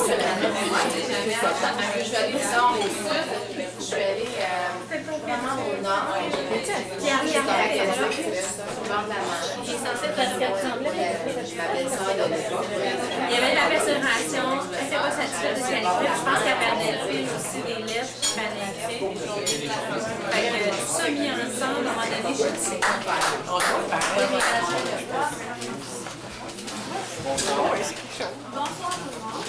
Je suis allée du nord au sud, je suis allée vraiment au nord. Sur le bord de la mer. J'ai censé parce qu'elle ressemblait. Ma belle-sœur de l'époque. Il y avait de la persévération, elle n'était pas satisfaite de ce qu'elle écrivait. Je pense qu'elle perdait le fil aussi des lettres qu'il fallait écrire. Fait que tout ça mis ensemble, à un moment donné, je sais pas. Bonsoir tout le monde.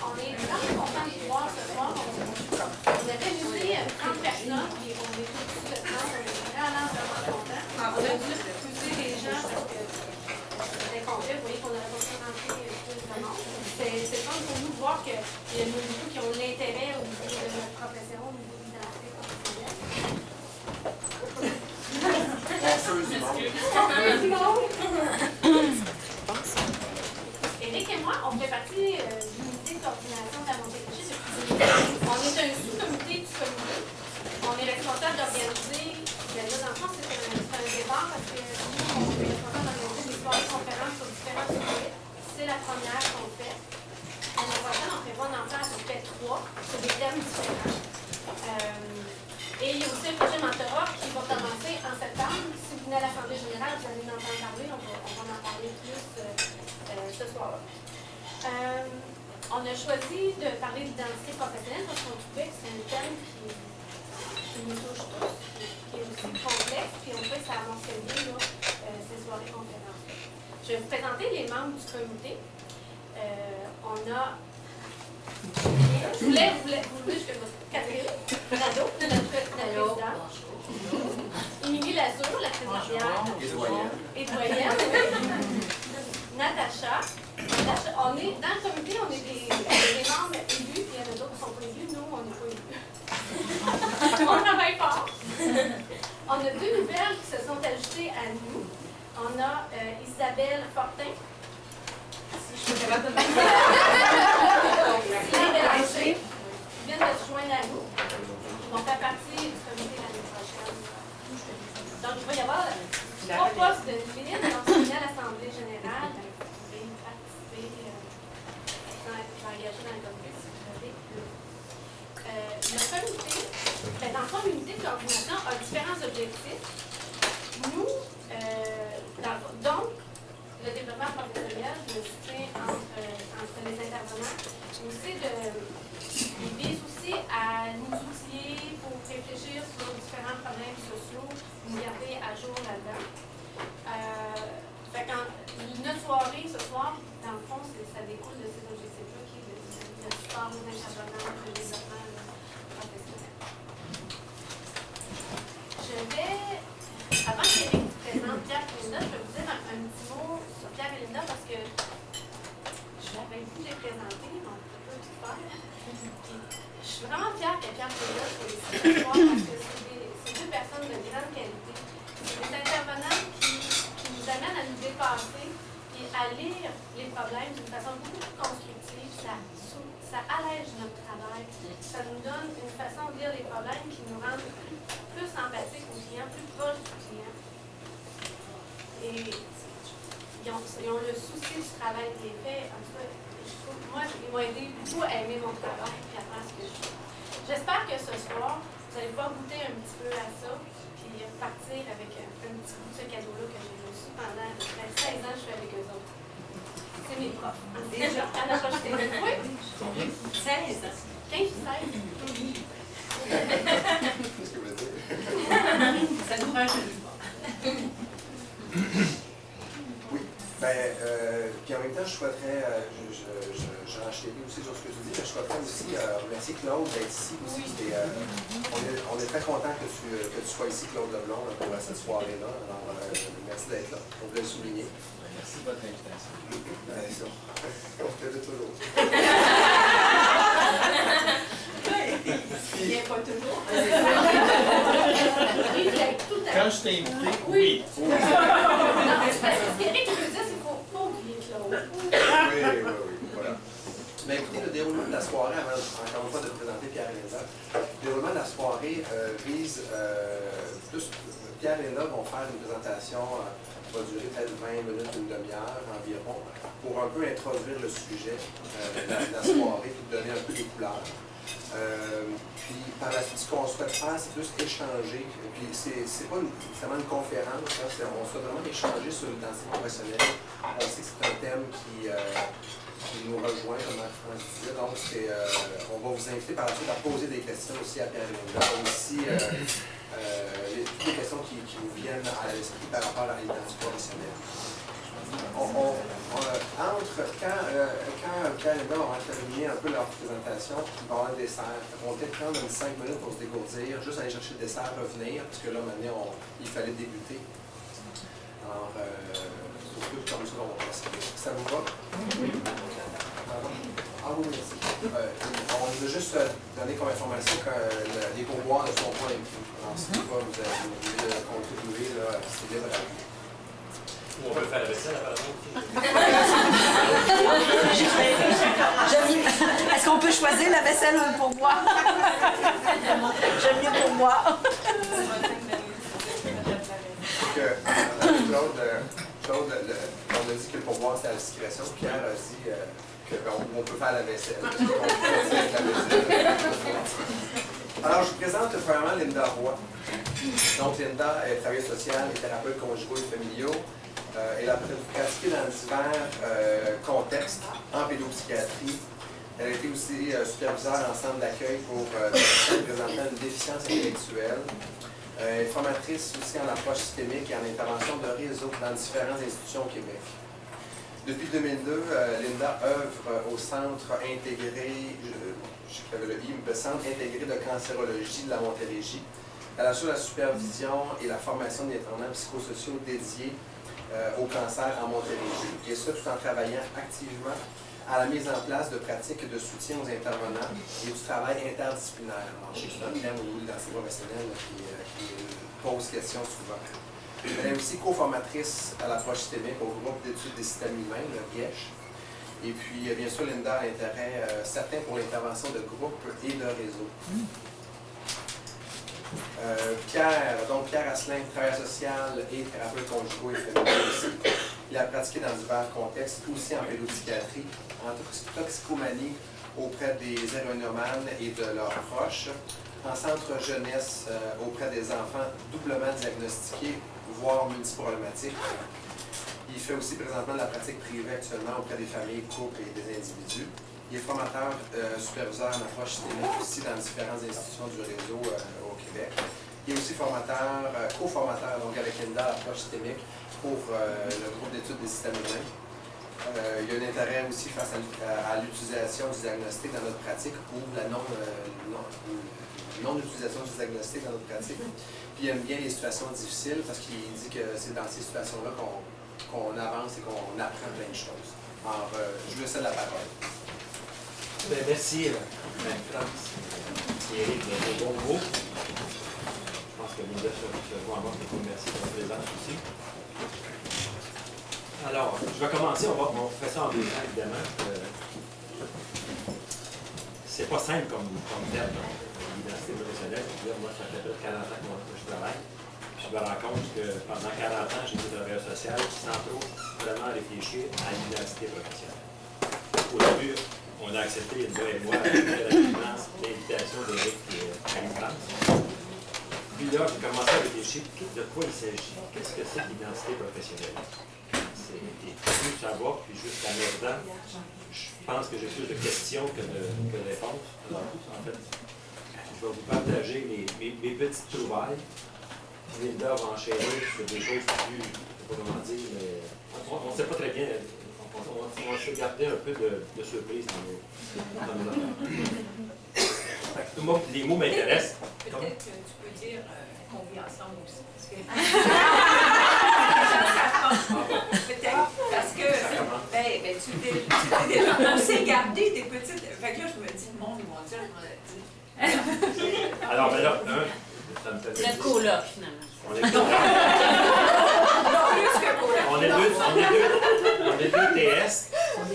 On est vraiment content de vous voir ce soir. On avait musé 30 personnes et on est tous de temps. On est vraiment contents. On a dû refuser les gens parce que c'était complet. Vous voyez qu'on aurait pas pu rentrer plus de monde. C'est fun pour nous de voir qu'il y a beaucoup qui ont de l'intérêt au niveau de notre profession, au niveau de l'identité professionnelle. Éric et moi, on fait partie du comité de coordination de la Montérégie depuis 2010. On est un sous-comité du comité. On est responsable d'organiser, dans le fond, c'est un départ parce que nous, on est responsable d'organiser des soirées conférences sur différents sujets. C'est la première qu'on fait. L'année prochaine, on prévoit d'en faire à peu près 3 sur des thèmes différents. Et il y a aussi un projet mentorat qui va commencer en septembre. Si vous venez à l'Assemblée générale, vous allez en entendre parler. On va en parler plus ce soir-là. On a choisi de parler d'identité professionnelle parce qu'on trouvait que c'est un thème qui nous touche tous, qui est aussi complexe, puis on fait que ça avance bien là, ces soirées conférences. Je vais vous présenter les membres du comité. On a... Vous voulez que votre Catherine Rado, notre présidente. Émilie Lazur, la trésorière. Et doyenne. Natacha. On est, dans le comité, on est des membres élus, puis il y en a d'autres qui ne sont pas élus. Nous, on n'est pas élus. On travaille fort. On a 2 nouvelles qui se sont ajoutées à nous. On a Isabelle Fortin. Je suis capable de Bélanger viennent de se joindre à nous. Ils vont faire partie du comité l'année prochaine. Donc, il va y avoir 3 postes de filles enseignants à l'Assemblée générale. Vous pouvez participer, être engagé dans le comité si vous avez. Le comité, dans le fond, l'unité de coordination a différents objectifs. Nous, donc, le développement professionnel, le soutien entre les intervenants, il vise aussi à nous outiller pour réfléchir sur différents problèmes sociaux, nous garder à jour là-dedans. Notre soirée ce soir, dans le fond, ça découle de ces objectifs-là, qui est le support aux intervenants, le développement professionnel. Je vais, avant qu'Éric vous présente Pierre et Linda, je vais vous dire un petit mot sur Pierre et Linda parce que je l'avais vu les présenter, donc je peux tout faire. Je suis vraiment fière que Pierre et Linda soient ici ce soir parce que c'est 2 personnes de grande qualité. C'est des intervenants qui nous amènent à nous dépasser et à lire les problèmes d'une façon beaucoup plus constructive. Ça allège notre travail. Ça nous donne une façon de lire les problèmes qui nous rend plus empathiques aux clients, plus proches du client. Et ils ont le souci du travail qui est fait. En tout cas, moi, ils m'ont aidé beaucoup à aimer mon travail et à faire ce que je fais. J'espère que ce soir, vous allez pouvoir goûter un petit peu à ça puis partir avec un petit bout de ce cadeau-là que j'ai reçu pendant 16 ans que je suis avec eux autres. C'est mes profs. Déjà, à la prochaine. Oui. 16 ans. 15 ou 16. Ça nous rajeunit pas. Oui. Puis en même temps, je souhaiterais, je renchéris aussi sur ce que tu dis, mais je souhaiterais aussi remercier Claude d'être ici aussi. Oui. On est très content que tu sois ici, Claude Leblond, pour cette soirée-là. Alors, merci d'être là. On voulait le souligner. Merci de votre invitation. Ça, on se plaisait toujours. Il vient pas toujours. Quand je t'ai invité, Oui. Non, mais c'est parce que ce qu'Éric veut dire, c'est qu'il ne faut pas oublier Claude. Oui, voilà. Mais écoutez, le déroulement de la soirée, avant encore une fois de présenter Pierre et Linda, le déroulement de la soirée vise plus... Pierre et Linda vont faire une présentation qui va durer peut-être 20 minutes, une demi-heure environ, pour un peu introduire le sujet de la soirée, puis donner un peu des couleurs. Puis par la suite, ce qu'on souhaite faire, c'est plus échanger. Puis c'est pas nécessairement une conférence, hein, on souhaite vraiment échanger sur l'identité professionnelle. On sait que c'est un thème qui nous rejoint, comme Marc-France disait. Donc, on va vous inviter par la suite à poser des questions aussi à Pierre et Linda. Aussi, toutes les questions qui vous viennent à l'esprit par rapport à l'identité professionnelle. Quand Pierre et Linda auront terminé un peu leur présentation, il va y avoir un dessert. On va peut-être prendre 5 minutes pour se dégourdir, juste aller chercher le dessert, revenir, parce que là, maintenant, il fallait débuter. Alors, c'est tout comme ça qu'on va procéder. Ça vous va? Oui. Ah oui, merci. On veut juste donner comme information que les pourboires ne sont pas inclus. Alors, si vous voulez contribuer, c'est libre à vous. On peut faire la vaisselle apparemment. Est-ce qu'on peut choisir la vaisselle pour moi? J'aime mieux pour moi. Claude, on a dit que le pourboire c'était à la discrétion. Pierre a dit qu'on peut faire la vaisselle. Alors, je vous présente premièrement Linda Roy. Donc, Linda est travailleuse sociale et thérapeute conjugaux et familiaux. Elle a pratiqué dans divers contextes en pédopsychiatrie. Elle a été aussi superviseure en centre d'accueil pour personnes présentant une déficience intellectuelle. Elle est formatrice aussi en approche systémique et en intervention de réseau dans différentes institutions au Québec. Depuis 2002, Linda œuvre au Centre intégré, le Centre intégré de cancérologie de la Montérégie. Elle assure la supervision et la formation des intervenants psychosociaux dédiés au cancer en Montérégie, et ça tout en travaillant activement à la mise en place de pratiques de soutien aux intervenants et du travail interdisciplinaire. Alors, je sais que c'est un thème au niveau de l'identité professionnelle qui pose question souvent. Elle est aussi co-formatrice à l'approche systémique au groupe d'études des systèmes humains, le GESH. Et puis, bien sûr, Linda a intérêt certain pour l'intervention de groupes et de réseaux. Pierre Asselin, travailleur social et thérapeute conjugaux et féminin aussi. Il a pratiqué dans divers contextes, aussi en pédopsychiatrie, en toxicomanie auprès des héroïnomanes et de leurs proches, en centre jeunesse auprès des enfants doublement diagnostiqués, voire multiproblématiques. Il fait aussi présentement de la pratique privée actuellement auprès des familles, couples et des individus. Il est formateur superviseur en approche systémique aussi dans différentes institutions du réseau au Québec. Il est aussi co-formateur donc avec Linda à l'approche systémique pour le groupe d'études des systèmes humains. Il y a un intérêt aussi face à l'utilisation du diagnostic dans notre pratique ou la non-utilisation du diagnostic dans notre pratique. Puis il aime bien les situations difficiles parce qu'il dit que c'est dans ces situations-là qu'on avance et qu'on apprend plein de choses. Alors, je lui cède la parole. Bien, merci, Marie-France et Eric, de bons mots. Je pense que Linda se voit en mode de merci pour la présence aussi. Alors, je vais commencer, on fait ça en 2 ans, évidemment. C'est pas simple comme terme, l'identité professionnelle. Moi, ça fait peut-être 40 ans que je travaille. Je me rends compte que pendant 40 ans, j'ai été travailleur social sans trop vraiment réfléchir à l'identité professionnelle. Au début, on a accepté, Linda et moi, l'invitation d'Éric et Marie-France. Puis là, j'ai commencé à réfléchir de quoi il s'agit. Qu'est-ce que c'est que l'identité professionnelle? C'est plus savoir, puis juste en regardant, je pense que j'ai plus de questions que de réponses. Alors, en fait, je vais vous partager mes petites trouvailles. Linda va enchaîner sur des choses plus, je ne sais pas comment dire, mais on ne sait pas très bien. On va se garder un peu de surprise dans nos affaires. Les mots m'intéressent. Peut-être que tu peux dire qu'on vit ensemble aussi. Peut-être, parce que on s'est gardé des petites. Fait que là, je me dis, le monde, ils vont dire. Alors, ben là, ça me fait. Notre coloc, finalement. On est deux TS,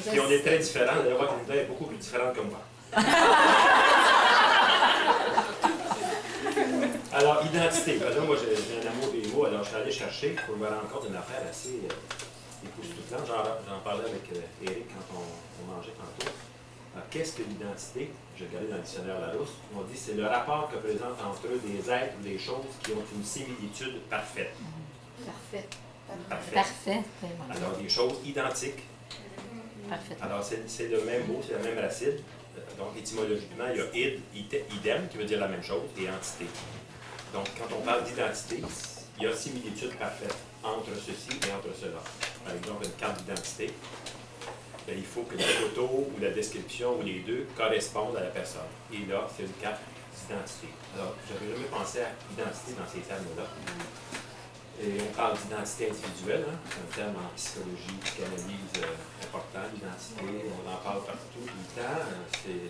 puis on est très différents. Vous allez voir que Linda est beaucoup plus différente que moi. Alors, identité. Ben là, moi, j'ai un amour des mots. Alors, je suis allé chercher. Il faut me rendre compte d'une affaire assez époustouflante. J'en parlais avec Éric quand on mangeait tantôt. Alors, qu'est-ce que l'identité? J'ai regardé dans le dictionnaire Larousse. On dit que c'est le rapport que présentent entre eux des êtres ou des choses qui ont une similitude parfaite. Parfait. Parfaite. Parfait. Alors, des choses identiques. Parfait. Alors, c'est le même mot, c'est la même racine. Donc, étymologiquement, il y a idem, qui veut dire la même chose, et entité. Donc, quand on parle d'identité, il y a similitude parfaite entre ceci et entre cela. Par exemple, une carte d'identité, bien, il faut que la photo ou la description ou les deux correspondent à la personne. Et là, c'est une carte d'identité. Alors, je n'avais jamais pensé à identité dans ces termes-là. Et on parle d'identité individuelle, hein? C'est un terme en psychologie, psychanalyse important, l'identité, on en parle partout, tout le temps.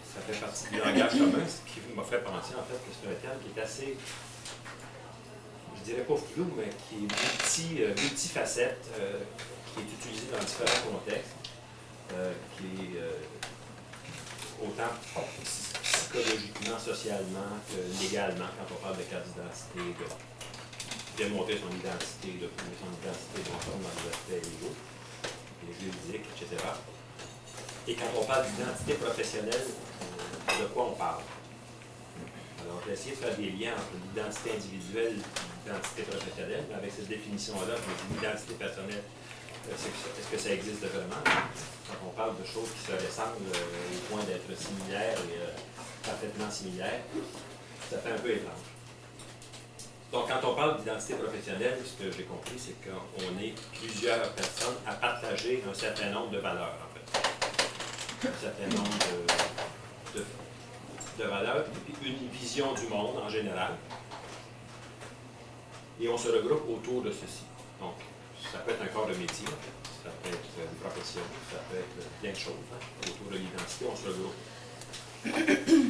Ça fait partie du langage commun, ce qui m'a fait penser en fait que c'est un terme qui est assez, je dirais pas flou, mais qui est multifacette, qui est utilisé dans différents contextes, qui est autant psychologiquement, socialement que légalement, quand on parle de carte d'identité, de démontrer son identité, de prouver son identité dans les aspects légaux, les juridiques, etc. Et quand on parle d'identité professionnelle, de quoi on parle? Alors, j'ai essayé de faire des liens entre l'identité individuelle et l'identité professionnelle, mais avec cette définition-là, je me dis l'identité personnelle, est-ce que ça existe vraiment? Quand on parle de choses qui se ressemblent au point d'être similaires et parfaitement similaires, ça fait un peu étrange. Donc, quand on parle d'identité professionnelle, ce que j'ai compris, c'est qu'on est plusieurs personnes à partager un certain nombre de valeurs, en fait. Un certain nombre de valeurs, et puis une vision du monde en général. Et on se regroupe autour de ceci. Donc, ça peut être un corps de métier, en fait. Ça peut être une profession, ça peut être plein de choses. Hein. Autour de l'identité, on se regroupe.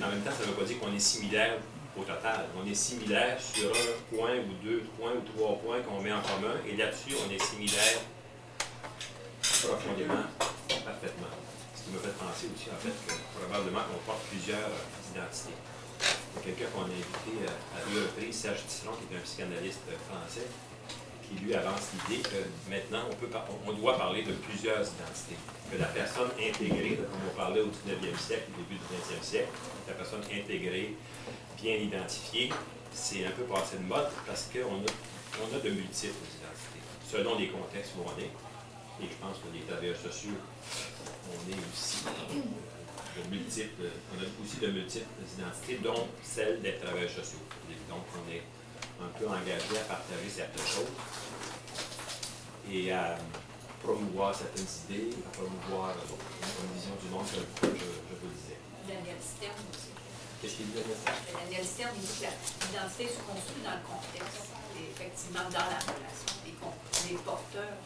En même temps, ça ne veut pas dire qu'on est similaire au total. On est similaire sur un point ou deux points ou trois points qu'on met en commun, et là-dessus, on est similaire profondément, parfaitement. Ce qui me fait penser aussi, en fait, que probablement qu'on porte plusieurs identités. Il y a quelqu'un qu'on a invité à 2 reprises, Serge Tisseron, qui est un psychanalyste français, qui lui avance l'idée que maintenant, on doit parler de plusieurs identités. Que la personne intégrée, comme on parlait au 19e siècle, au début du 20e siècle, la personne intégrée, bien identifiée, c'est un peu passé de mode parce qu'on a de multiples identités, selon les contextes où on est. Et je pense que les travailleurs sociaux, on est aussi on a aussi de multiples identités, dont celle des travailleurs sociaux. Et donc, on est un peu engagé à partager certaines choses et à promouvoir certaines idées, à promouvoir une vision du monde, comme je vous le disais. Daniel Stern aussi. Qu'est-ce qu'il dit, Daniel? Daniel Stern dit que l'identité se construit dans le contexte, et effectivement dans la relation, des porteurs,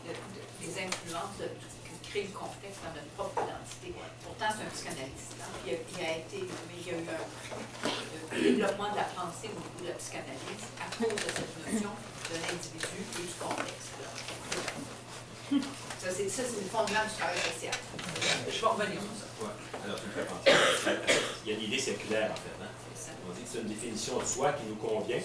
des influences qui créent le contexte dans notre propre identité. Pourtant, c'est un psychanalyste. Hein? Il y a eu un développement de la pensée au niveau de la psychanalyse à cause de cette notion de l'individu et du contexte. Ça, c'est le fondement du travail social. Je vais revenir sur ça. Ouais. Alors, tu me fais penser. Il y a une idée circulaire, en fait. Hein? On dit que c'est une définition de soi qui nous convient.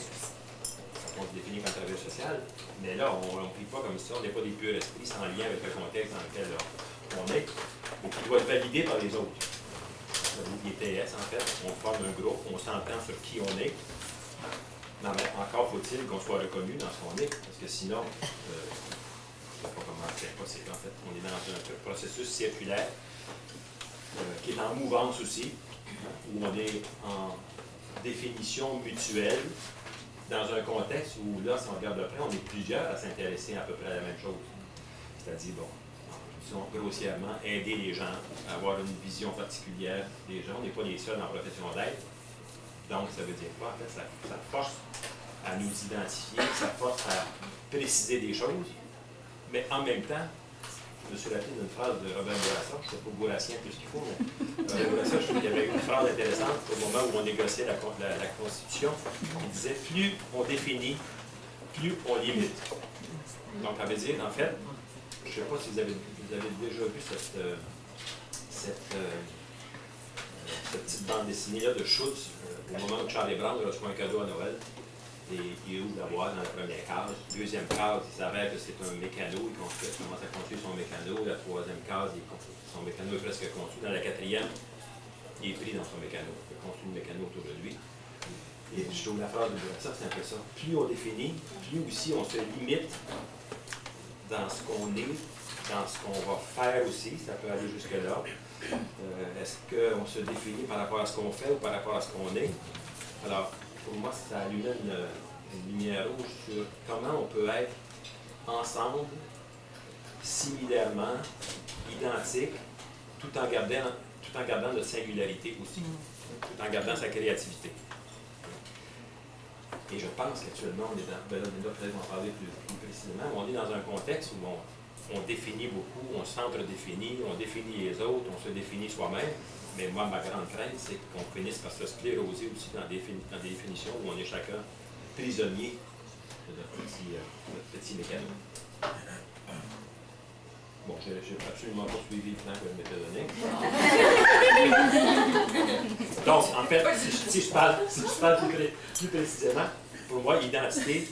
On se définit comme travailleur social, mais là, on ne prie pas comme ça, on n'est pas des purs esprits sans lien avec le contexte dans lequel on est, mais qui doit être validé par les autres. Les TS, en fait, on forme un groupe, on s'entend sur qui on est, mais encore faut-il qu'on soit reconnu dans ce qu'on est, parce que sinon, je ne sais pas comment c'est possible. En fait, on est dans un processus circulaire qui est en mouvance aussi, où on est en définition mutuelle, dans un contexte où, là, si on regarde de près, on est plusieurs à s'intéresser à peu près à la même chose. C'est-à-dire, bon, disons grossièrement, aider les gens, avoir une vision particulière des gens. On n'est pas les seuls en profession d'aide. Donc, ça veut dire quoi? En fait, ça force à nous identifier, ça force à préciser des choses, mais en même temps, je me suis rappelé d'une phrase de Robert Bourassa, je ne sais pas Bourassien plus qu'il faut, mais Robert Bourassa, je trouve qu'il y avait une phrase intéressante au moment où on négociait la Constitution. Il disait « Plus on définit, plus on limite ». Donc, ça veut dire, en fait, je ne sais pas si vous avez déjà vu cette petite bande dessinée-là de Schutz, au moment où Charlie Brown reçoit un cadeau à Noël. il ouvre la boîte dans la première case. Deuxième case, il s'avère que c'est un mécano, il commence à construire son mécano. La troisième case, son mécano est presque construit. Dans la quatrième, il est pris dans son mécano. Il construit le mécano autour de lui. Et je trouve la phrase de ça, c'est un peu ça. Plus on définit, plus aussi on se limite dans ce qu'on est, dans ce qu'on va faire aussi, ça peut aller jusque-là. Est-ce qu'on se définit par rapport à ce qu'on fait ou par rapport à ce qu'on est? Alors, pour moi, ça allume une lumière rouge sur comment on peut être ensemble, similairement, identiques, tout en gardant notre singularité aussi, tout en gardant sa créativité. Et je pense qu'actuellement, on est dans, peut-être en parler plus précisément, on est dans un contexte où on définit beaucoup, on s'entre-définit, on définit les autres, on se définit soi-même. Mais moi, ma grande crainte, c'est qu'on finisse par se scléroser aussi dans des définitions où on est chacun prisonnier de notre petit mécano. Bon, je n'ai absolument pas suivi le plan que je m'étais donné. Donc, en fait, si je parle plus précisément, pour moi, l'identité,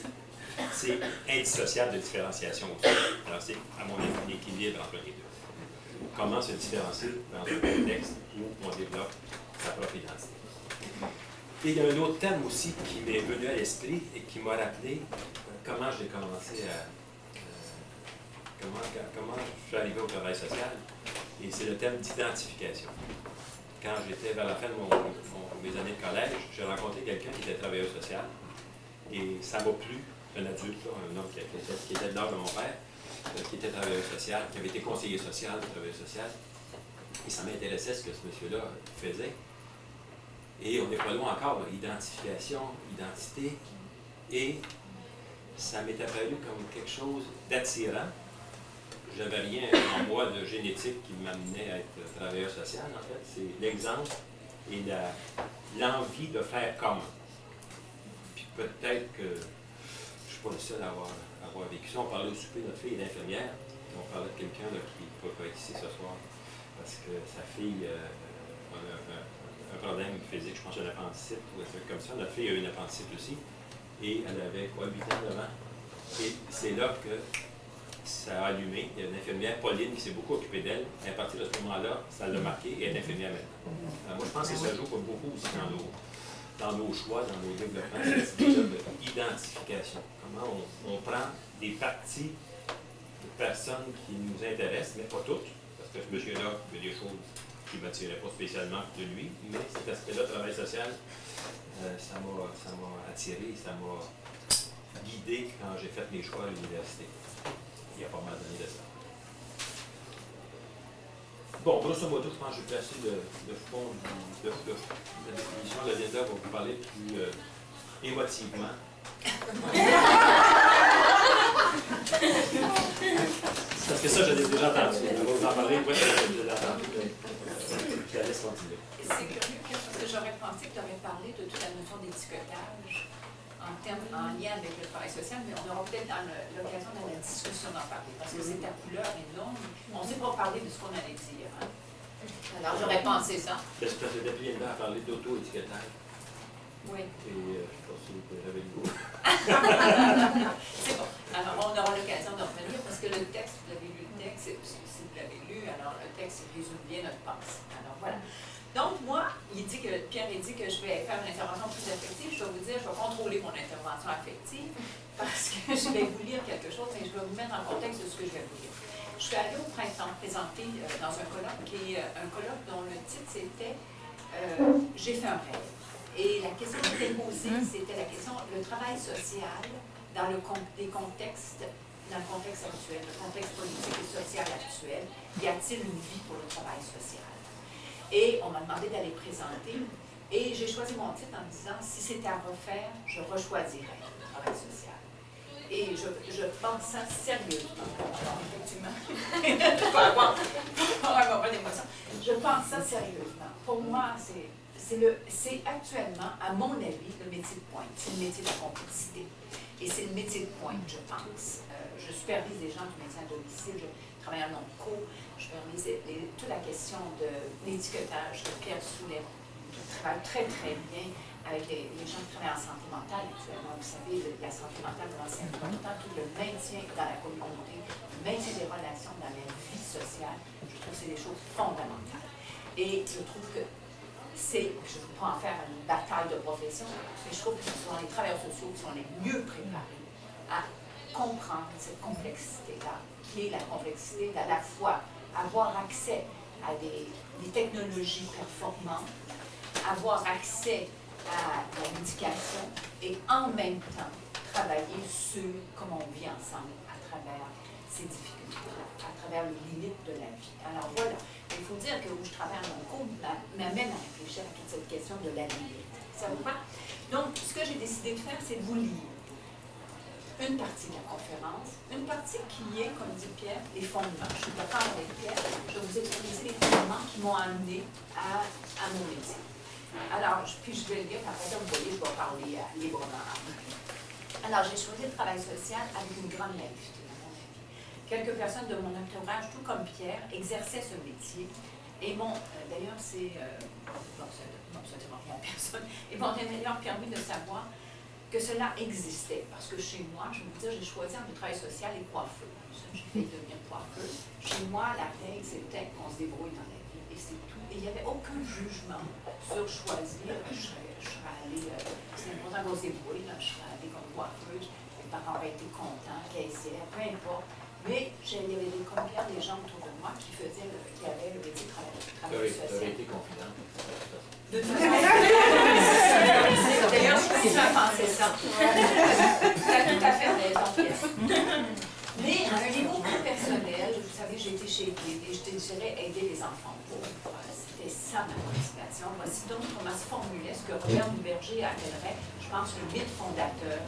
c'est indissociable de différenciation aussi. Alors, c'est, à mon avis, l'équilibre entre les deux. Comment se différencier dans un contexte où on développe sa propre identité. Et il y a un autre thème aussi qui m'est venu à l'esprit et qui m'a rappelé comment j'ai commencé à... comment je suis arrivé au travail social. Et c'est le thème d'identification. Quand j'étais vers la fin de mes années de collège, j'ai rencontré quelqu'un qui était travailleur social. Et ça m'a plu, un adulte, là, un homme qui était de l'âge de mon père, qui était travailleur social, qui avait été conseiller social, travailleur social. Et ça m'intéressait ce que ce monsieur-là faisait. Et on n'est pas loin encore de l'identification, identité. Et ça m'est apparu comme quelque chose d'attirant. J'avais rien en moi de génétique qui m'amenait à être travailleur social, en fait. C'est l'exemple et l'envie de faire comme. Puis peut-être que je ne suis pas le seul à avoir vécu ça. On parlait au souper, notre fille est infirmière. On parlait de quelqu'un qui ne peut pas être ici ce soir parce que sa fille a un problème physique, je pense une appendicite ou un truc comme ça. Notre fille a eu une appendicite aussi. Et elle avait quoi, 8 ans, 9 ans. Et c'est là que ça a allumé. Il y a une infirmière, Pauline, qui s'est beaucoup occupée d'elle. Et à partir de ce moment-là, ça l'a marqué et elle est infirmière maintenant. Alors, moi, je pense que ça joue beaucoup aussi dans nos choix, dans nos développements, cette idée d'identification. Comment on prend des parties de personnes qui nous intéressent, mais pas toutes, parce que ce monsieur-là, il y a des choses qui ne m'attiraient pas spécialement de lui, mais cet aspect-là, travail social, ça m'a attiré, ça m'a guidé quand j'ai fait mes choix à l'université. Il y a pas mal d'années de ça. Bon, grosso modo, je pense que j'ai placé le fond de la définition. La Linda va vous parler plus émotivement. Parce que ça, je l'ai déjà entendu. Elle va vous en parler, moi, je l'ai déjà entendu. Je la laisse continuer. C'est curieux parce que j'aurais pensé que tu aurais parlé de toute la notion d'étiquetage en lien avec le travail social, mais on aura peut-être l'occasion dans la discussion d'en parler, parce que c'est à couleur énorme. On ne sait pas parler de ce qu'on allait dire. Hein? Alors j'aurais pensé ça. Parce que depuis Linda a parlé d'auto-étiquetage. Oui. Et je ne sais pas si vous avez le goût. C'est bon. Alors on aura l'occasion de revenir, parce que le texte, vous avez lu le texte, si vous l'avez lu, alors le texte résume bien notre pensée. Alors voilà. Donc, moi, Pierre dit que je vais faire une intervention plus affective. Je vais vous dire, je vais contrôler mon intervention affective parce que je vais vous lire quelque chose et je vais vous mettre en contexte de ce que je vais vous lire. Je suis allée au printemps présenter dans un colloque qui est un colloque dont le titre c'était J'ai fait un rêve. Et la question qui était posée, c'était la question le travail social dans le contexte actuel, le contexte politique et social actuel. Y a-t-il une vie pour le travail social? Et on m'a demandé d'aller présenter. Et j'ai choisi mon titre en disant, si c'était à refaire, je rechoisirais le travail social. Et je pense ça sérieusement. Alors, effectivement, je peux avoir un moment d'émotion. Je pense ça sérieusement. Pour moi, c'est actuellement, à mon avis, le métier de pointe. C'est le métier de la complexité. Et c'est le métier de pointe, je pense. Je supervise des gens qui métier à domicile. Je travaille en non-co. Je supervise toute la question de l'étiquetage que Pierre soulève je travaille très, très bien avec les gens qui travaillent en santé mentale actuellement. Vous savez, la santé mentale, c'est important, tout le maintien dans la communauté, le maintien des relations dans la vie sociale. Je trouve que c'est des choses fondamentales. Et je trouve que je ne veux pas en faire une bataille de profession, mais je trouve que ce sont les travailleurs sociaux qui sont les mieux préparés à comprendre cette complexité-là, qui est la complexité d'à la fois avoir accès à des technologies performantes, avoir accès à la médication et en même temps travailler sur comment on vit ensemble à travers ces difficultés-là, à travers les limites de la vie. Alors voilà, il faut dire que où je travaille en mon cours m'amène à réfléchir à toute cette question de la limite. Ça vous va? Donc, ce que j'ai décidé de faire, c'est de vous lire une partie de la conférence, une partie qui est, comme dit Pierre, les fondements. Je suis d'accord avec Pierre, je vais vous exposer les fondements qui m'ont amené à mon métier. Alors, puis je vais le lire, après ça, vous voyez, je vais parler librement. Alors, j'ai choisi le travail social avec une grande naïveté, à mon avis. Quelques personnes de mon entourage, tout comme Pierre, exerçaient ce métier. Et d'ailleurs, c'est... ça ne demande rien à personne. Et m'ont d'ailleurs permis de savoir que cela existait. Parce que chez moi, je vais vous dire, j'ai choisi entre le travail social et coiffeur. J'ai fait devenir coiffeuse. Chez moi, la règle, c'était qu'on se débrouille dans la vie. Et c'est tout. Et il n'y avait aucun jugement sur choisir. Je serais allée, c'est important qu'on se débrouille, là, je serais allée comme coiffeuse, mes parents auraient été contents, caissière, peu importe. Mais il y avait des gens autour de moi qui avaient le métier de travail social. Ça aurait été confident. De toute façon, d'ailleurs, je suis à penser ça. Tu as tout à fait raison, Pierre. Mais à un niveau plus personnel, vous savez, j'ai été chez Guide et je désirais aider les enfants pauvres. C'était ça ma motivation. Voici donc comment se formulait ce que Robert Duverger appellerait, je pense, le mythe fondateur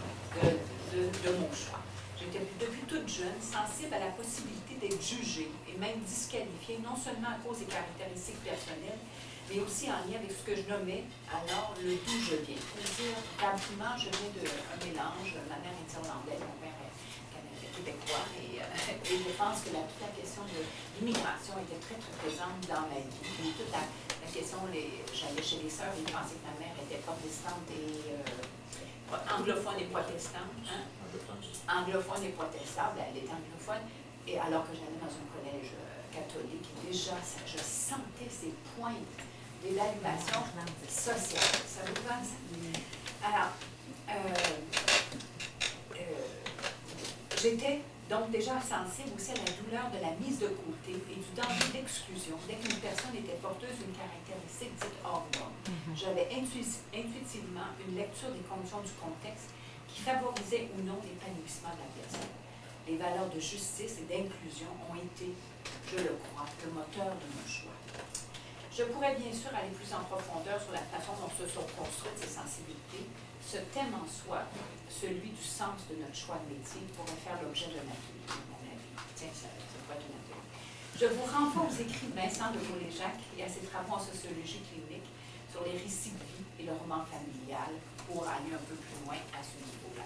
de mon choix. J'étais depuis toute jeune sensible à la possibilité d'être jugée et même disqualifiée, non seulement à cause des caractéristiques personnelles, mais aussi en lien avec ce que je nommais alors le d'où je viens. C'est-à-dire, rapidement, je viens d'un mélange. Ma mère est irlandaise, mon père est québécois, et je pense que toute la question de l'immigration était très, très présente dans ma vie. Et toute la question, j'allais chez les sœurs, ils pensaient que ma mère était protestante et anglophone et protestante. Hein? Anglophone et protestante, elle était anglophone, et alors que j'allais dans un collège catholique, déjà, je sentais ces points d'évaluation sociale. Ça vous va, ça? Alors, j'étais donc déjà sensible aussi à la douleur de la mise de côté et du danger d'exclusion dès qu'une personne était porteuse d'une caractéristique dite hors norme. J'avais intuitivement une lecture des conditions du contexte qui favorisait ou non l'épanouissement de la personne. Les valeurs de justice et d'inclusion ont été, je le crois, le moteur de mon choix. Je pourrais bien sûr aller plus en profondeur sur la façon dont se sont construites ces sensibilités. Ce thème en soi, celui du sens de notre choix de métier, pourrait faire l'objet d'un atelier, à mon avis. Tiens, ça pourrait être un atelier. Je vous renvoie aux écrits de Vincent de Gaulle-Jacques et à ses travaux en sociologie clinique sur les récits de vie et le roman familial pour aller un peu plus loin à ce niveau-là.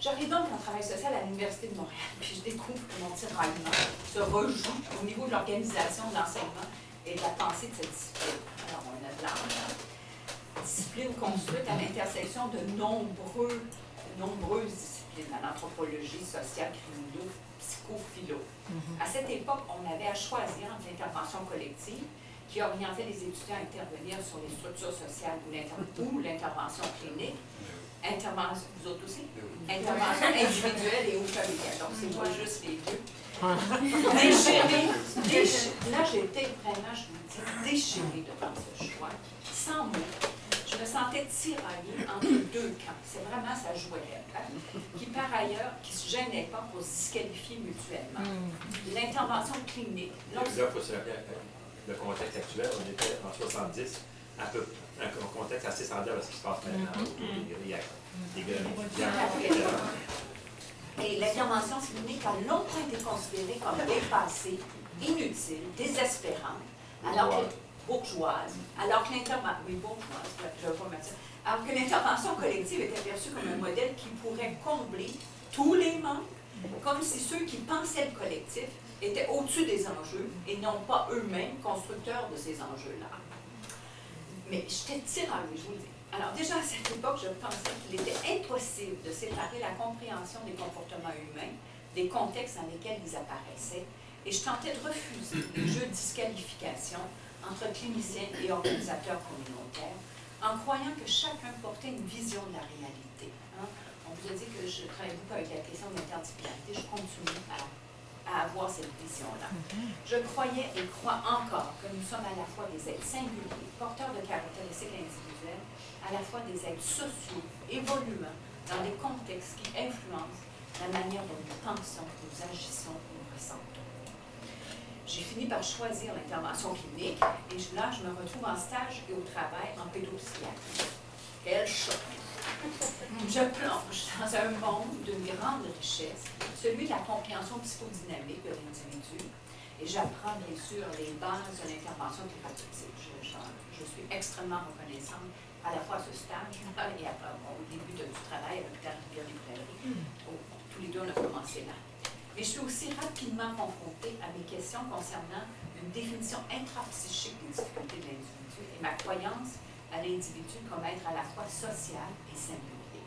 J'arrive donc en travail social à l'Université de Montréal, puis je découvre que mon tiraillement se rejoue au niveau de l'organisation de l'enseignement et de la pensée de cette discipline. Alors, on a de l'âge, discipline construite à l'intersection de nombreuses disciplines, à l'anthropologie sociale, criminologie, psychophilo. À cette époque, on avait à choisir entre l'intervention collective, qui orientait les étudiants à intervenir sur les structures sociales ou l'intervention clinique, vous autres aussi? Intervention individuelle et ou familiale. Donc, c'est pas juste les deux. Là, j'étais vraiment, je vous dis, déchirée devant ce choix, sans mots. Je me sentais tiraillée entre deux camps. C'est vraiment, ça jouait qui, par ailleurs, qui ne se gênaient pas pour se disqualifier mutuellement. L'intervention clinique. Là, il faut se rappeler le contexte actuel. On était en 70, un contexte assez semblable à ce qui se passe maintenant. Il y a des gars. Et l'intervention clinique a longtemps été considérée comme dépassée, inutile, désespérante, bourgeoise, alors que l'intervention collective était perçue comme un modèle qui pourrait combler tous les membres, comme si ceux qui pensaient le collectif étaient au-dessus des enjeux et non pas eux-mêmes constructeurs de ces enjeux-là. Mais j'étais tiraillée, je vous le dis. Alors déjà à cette époque, je pensais qu'il était impossible de séparer la compréhension des comportements humains des contextes dans lesquels ils apparaissaient, et je tentais de refuser le jeu de disqualification entre cliniciens et organisateurs communautaires, en croyant que chacun portait une vision de la réalité. Hein. On vous a dit que je travaille beaucoup avec la question de l'interdisciplinarité, je continue à avoir cette vision-là. Je croyais et crois encore que nous sommes à la fois des êtres singuliers, porteurs de caractéristiques individuelles, à la fois des êtres sociaux, évoluant dans des contextes qui influencent la manière dont nous pensons, nous agissons, nous ressentons. J'ai fini par choisir l'intervention clinique et là, je me retrouve en stage et au travail en pédopsychiatrie. Quel choc! Je plonge dans un monde d'une grande richesse, celui de la compréhension psychodynamique de l'individu, et j'apprends bien sûr les bases de l'intervention thérapeutique. Je suis extrêmement reconnaissante à la fois à ce stage et après, au début du travail à l'hôpital Rivière-des-Prairies. Tous les deux, on a commencé là. Mais je suis aussi rapidement confrontée à mes questions concernant une définition intrapsychique des difficultés de l'individu et ma croyance à l'individu comme être à la fois social et singulier.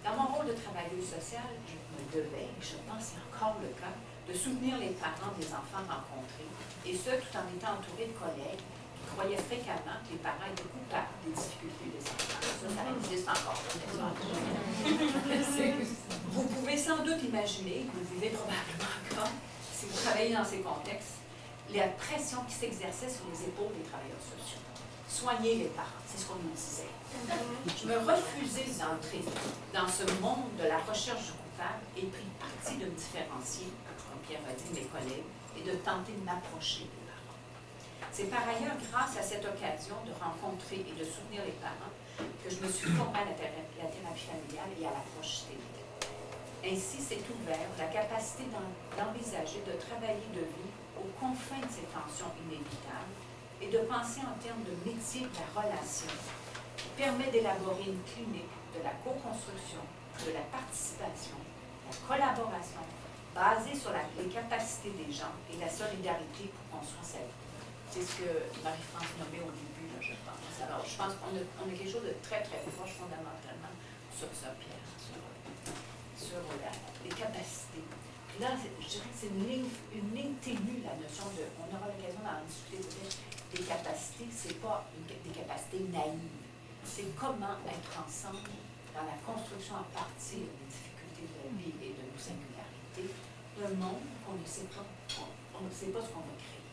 Dans mon rôle de travailleuse sociale, je me devais, et je pense c'est encore le cas, de soutenir les parents des enfants rencontrés, et ce, tout en étant entourée de collègues qui croyaient fréquemment que les parents étaient coupables des difficultés des enfants. Ça existe encore. Vous pouvez sans doute imaginer, vous le vivez probablement encore, si vous travaillez dans ces contextes, la pression qui s'exerçait sur les épaules des travailleurs sociaux. Soigner les parents, c'est ce qu'on nous disait. Je me refusais d'entrer dans ce monde de la recherche du coupable et pris parti de me différencier, comme Pierre a dit, mes collègues, et de tenter de m'approcher des parents. C'est par ailleurs grâce à cette occasion de rencontrer et de soutenir les parents que je me suis formée à la thérapie familiale et à l'approche théorique. Ainsi s'est ouvert la capacité d'envisager de travailler de vie aux confins de ces tensions inévitables et de penser en termes de métier de la relation qui permet d'élaborer une clinique de la co-construction, de la participation, de la collaboration basée sur les capacités des gens et la solidarité pour construire sa vie. C'est ce que Marie-France nommait au début, là, je pense. Alors, je pense qu'on a quelque chose de très, très proche fondamentalement sur ça, Pierre, sur les capacités. Puis là, je dirais que c'est une ligne ténue, la notion de, on aura l'occasion d'en discuter peut-être, des capacités, c'est pas des capacités naïves. C'est comment être ensemble dans la construction à partir des difficultés de la vie et de nos singularités, d'un monde qu'on ne sait pas, on ne sait pas ce qu'on va créer.